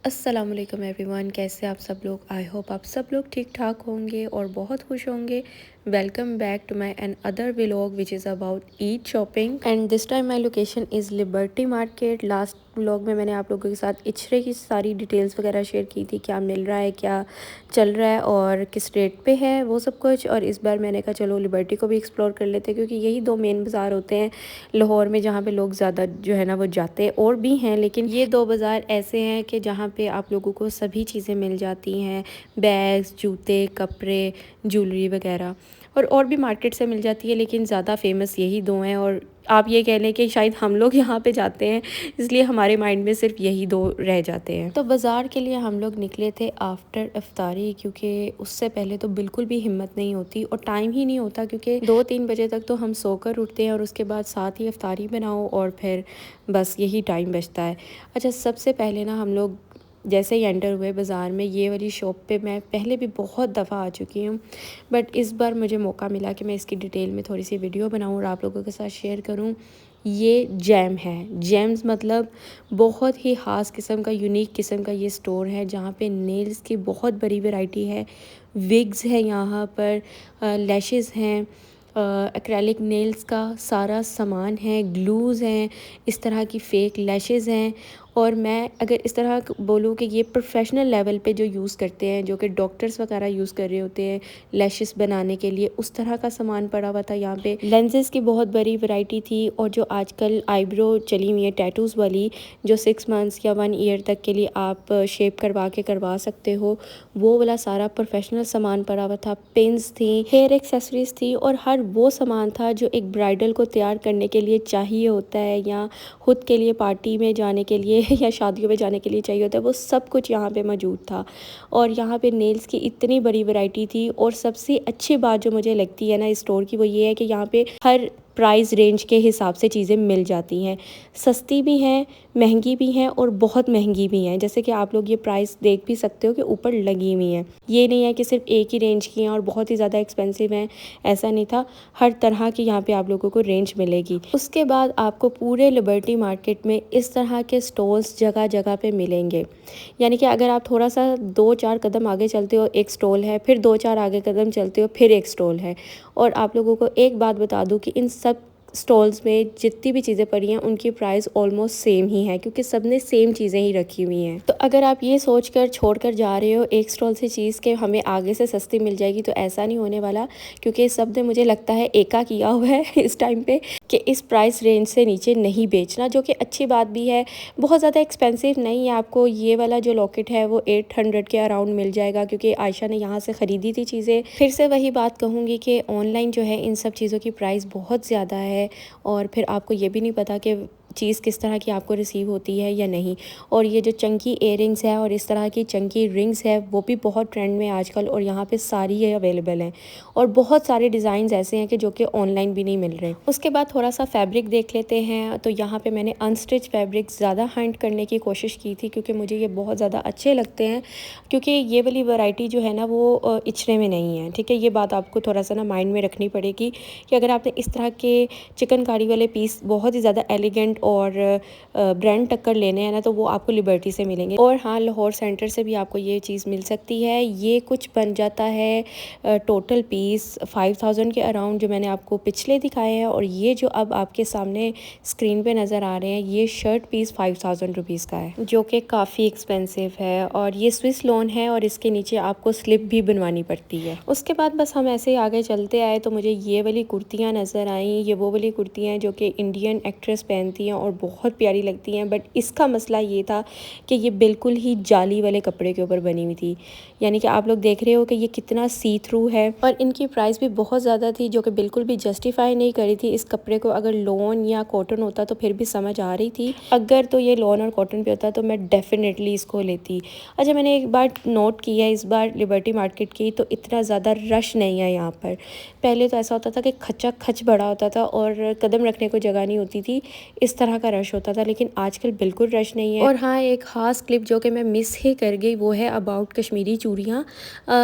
अस्सलाम वालेकुम एवरीवन, कैसे आप सब लोग। आई होप आप सब लोग ठीक ठाक होंगे और बहुत खुश होंगे। Welcome back to my another vlog which is about Eid shopping and this time my location is Liberty Market. Last vlog में मैंने आप लोगों के साथ इचरे की सारी डिटेल्स वगैरह शेयर की थी, क्या मिल रहा है, क्या चल रहा है और किस रेट पे है, वो सब कुछ। और इस बार मैंने कहा चलो लिबर्टी को भी एक्सप्लोर कर लेते हैं, क्योंकि यही दो मेन बाज़ार होते हैं लाहौर में जहाँ पे लोग ज़्यादा जो है ना वो जाते हैं। और भी हैं लेकिन ये दो बाज़ार ऐसे हैं कि जहाँ पे आप लोगों को सभी चीज़ें मिल जाती हैं, बैग्स, जूते, कपड़े, ज्वेलरी वगैरह। और भी मार्केट से मिल जाती है, लेकिन ज़्यादा फेमस यही दो हैं। और आप ये कह लें कि शायद हम लोग यहाँ पे जाते हैं इसलिए हमारे माइंड में सिर्फ यही दो रह जाते हैं। तो बाज़ार के लिए हम लोग निकले थे आफ्टर इफ्तारी, क्योंकि उससे पहले तो बिल्कुल भी हिम्मत नहीं होती और टाइम ही नहीं होता, क्योंकि 2-3 बजे तक तो हम सोकर उठते हैं और उसके बाद साथ ही इफ्तारी बनाओ और फिर बस यही टाइम बचता है। अच्छा, सबसे पहले ना हम लोग जैसे ही एंटर हुए बाज़ार में, ये वाली शॉप पे मैं पहले भी बहुत दफ़ा आ चुकी हूँ, बट इस बार मुझे मौका मिला कि मैं इसकी डिटेल में थोड़ी सी वीडियो बनाऊँ और आप लोगों के साथ शेयर करूँ। ये जैम है, जेम्स मतलब बहुत ही ख़ास किस्म का, यूनिक किस्म का ये स्टोर है जहाँ पे नेल्स की बहुत बड़ी वैरायटी है। विग्स है यहाँ पर, लैशेस हैं, एक्रेलिक नेल्स का सारा सामान है, ग्लूज़ हैं, इस तरह की फ़ेक लैशेस हैं। और मैं अगर इस तरह बोलूँ कि ये प्रोफेशनल लेवल पे जो यूज़ करते हैं, जो कि डॉक्टर्स वगैरह यूज़ कर रहे होते हैं लैशेस बनाने के लिए, उस तरह का सामान पड़ा हुआ था यहाँ पे। लेंसेज की बहुत बड़ी वैरायटी थी, और जो आजकल आईब्रो चली हुई है टैटूज़ वाली, जो 6 मंथ्स या 1 ईयर तक के लिए आप शेप करवा सकते हो, वो वाला सारा प्रोफेशनल सामान पड़ा हुआ था। पिन्स थी, हेयर एक्सेसरीज थी, और हर वो सामान था जो एक ब्राइडल को तैयार करने के लिए चाहिए होता है, या खुद के लिए पार्टी में जाने के लिए या शादियों में जाने के लिए चाहिए होता है, वो सब कुछ यहाँ पे मौजूद था। और यहाँ पे नेल्स की इतनी बड़ी वैरायटी थी। और सबसे अच्छी बात जो मुझे लगती है ना इस स्टोर की, वो ये है कि यहाँ पे हर प्राइस रेंज के हिसाब से चीज़ें मिल जाती हैं। सस्ती भी हैं, महंगी भी हैं, और बहुत महंगी भी हैं। जैसे कि आप लोग ये प्राइस देख भी सकते हो कि ऊपर लगी हुई हैं। ये नहीं है कि सिर्फ एक ही रेंज की हैं और बहुत ही ज़्यादा एक्सपेंसिव हैं, ऐसा नहीं था। हर तरह की यहाँ पे आप लोगों को रेंज मिलेगी। उसके बाद आपको पूरे लिबर्टी मार्केट में इस तरह के स्टॉल्स जगह जगह पे मिलेंगे। यानी कि अगर आप थोड़ा सा 2-4 कदम आगे चलते हो एक स्टॉल है, फिर 2-4 आगे कदम चलते हो फिर एक स्टॉल है। और आप लोगों को एक बात बता दूं कि इन सब स्टॉल्स में जितनी भी चीज़ें पड़ी हैं उनकी प्राइस ऑलमोस्ट सेम ही है, क्योंकि सब ने सेम चीज़ें ही रखी हुई हैं। तो अगर आप ये सोच कर छोड़ कर जा रहे हो एक स्टॉल से चीज़ के हमें आगे से सस्ती मिल जाएगी, तो ऐसा नहीं होने वाला, क्योंकि सब ने मुझे लगता है एका किया हुआ है इस टाइम पे कि इस प्राइस रेंज से नीचे नहीं बेचना, जो कि अच्छी बात भी है। बहुत ज़्यादा एक्सपेंसिव नहीं है। आपको ये वाला जो लॉकेट है वो 800 के अराउंड मिल जाएगा, क्योंकि आयशा ने यहाँ से ख़रीदी थी चीज़ें। फिर से वही बात कहूँगी कि ऑनलाइन जो है इन सब चीज़ों की प्राइस बहुत ज़्यादा है, और फिर आपको ये भी नहीं पता कि चीज़ किस तरह की आपको रिसीव होती है या नहीं। और ये जो चंकी इयररिंग्स है और इस तरह की चंकी रिंग्स है, वो भी बहुत ट्रेंड में आजकल, और यहाँ पे सारी ये अवेलेबल हैं। और बहुत सारे डिज़ाइंस ऐसे हैं कि जो कि ऑनलाइन भी नहीं मिल रहे। उसके बाद थोड़ा सा फैब्रिक देख लेते हैं। तो यहाँ पे मैंने अनस्टिच फैब्रिक ज़्यादा हंट करने की कोशिश की थी, क्योंकि मुझे ये बहुत ज़्यादा अच्छे लगते हैं, क्योंकि ये वाली वैरायटी जो है ना वो इचरे में नहीं है। ठीक है, ये बात आपको थोड़ा सा ना माइंड में रखनी पड़ेगी कि अगर आपने इस तरह के चिकनकारी वाले पीस बहुत ही ज़्यादा एलिगेंट और ब्रांड टक्कर लेने हैं ना, तो वो आपको लिबर्टी से मिलेंगे। और हाँ, लाहौर सेंटर से भी आपको ये चीज़ मिल सकती है। ये कुछ बन जाता है टोटल पीस 5000 के अराउंड, जो मैंने आपको पिछले दिखाए हैं। और ये जो अब आपके सामने स्क्रीन पे नज़र आ रहे हैं, ये शर्ट पीस 5000 रुपीज़ का है, जो कि काफ़ी एक्सपेंसिव है। और ये स्विस लोन है, और इसके नीचे आपको स्लिप भी बनवानी पड़ती है। उसके बाद बस हम ऐसे ही आगे चलते आए, तो मुझे ये वाली कुर्तियाँ नज़र आई। ये वो वाली कुर्तियाँ जो कि इंडियन एक्ट्रेस पहनती हैं और बहुत प्यारी लगती हैं, बट इसका मसला ये था कि ये बिल्कुल ही जाली वाले कपड़े के ऊपर बनी हुई थी। यानी कि आप लोग देख रहे हो कि ये कितना सी थ्रू है, और इनकी प्राइस भी बहुत ज़्यादा थी, जो कि बिल्कुल भी जस्टिफाई नहीं करी थी इस कपड़े को। अगर लॉन या कॉटन होता तो फिर भी समझ आ रही थी, अगर तो ये लॉन और कॉटन पे होता तो मैं डेफिनेटली इसको लेती। अच्छा, मैंने एक बार नोट किया है इस बार लिबर्टी मार्केट की, तो इतना ज़्यादा रश नहीं है यहाँ पर। पहले तो ऐसा होता था कि खचा खच बड़ा होता था और कदम रखने को जगह नहीं होती थी। इस तरह का रश होता था, लेकिन आजकल बिल्कुल रश नहीं है। और हाँ, एक ख़ास क्लिप जो कि मैं मिस ही कर गई वो है अबाउट कश्मीरी चूड़ियाँ।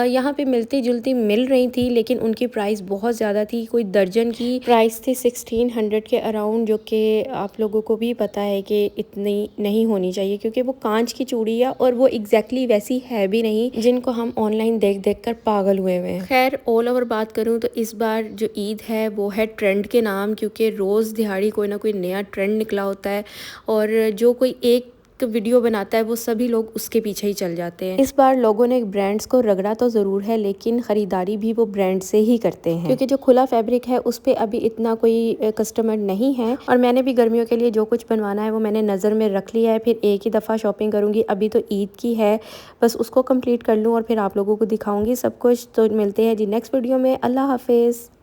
यहाँ पे मिलती जुलती मिल रही थी, लेकिन उनकी प्राइस बहुत ज़्यादा थी। कोई दर्जन की प्राइस थी 1600 के अराउंड, जो कि आप लोगों को भी पता है कि इतनी नहीं होनी चाहिए, क्योंकि वो कांच की चूड़ी है और वो एग्जैक्टली वैसी है भी नहीं जिनको हम ऑनलाइन देख देख कर पागल हुए हैं। खैर, ऑल ओवर बात करूँ तो इस बार जो ईद है वो है ट्रेंड के नाम, क्योंकि रोज़ दिहाड़ी कोई ना कोई नया ट्रेंड निकला होता है और जो कोई एक वीडियो बनाता है वो सभी लोग उसके पीछे ही चल जाते हैं। इस बार लोगों ने ब्रांड्स को रगड़ा तो ज़रूर है, लेकिन ख़रीदारी भी वो ब्रांड से ही करते हैं, क्योंकि जो खुला फैब्रिक है उस पर अभी इतना कोई कस्टमर नहीं है। और मैंने भी गर्मियों के लिए जो कुछ बनवाना है वो मैंने नज़र में रख लिया है। फिर एक ही दफ़ा शॉपिंग करूँगी। अभी तो ईद की है, बस उसको कम्प्लीट कर लूँ और फिर आप लोगों को दिखाऊँगी सब कुछ। तो मिलते हैं जी नेक्स्ट वीडियो में। अल्लाह हाफिज़।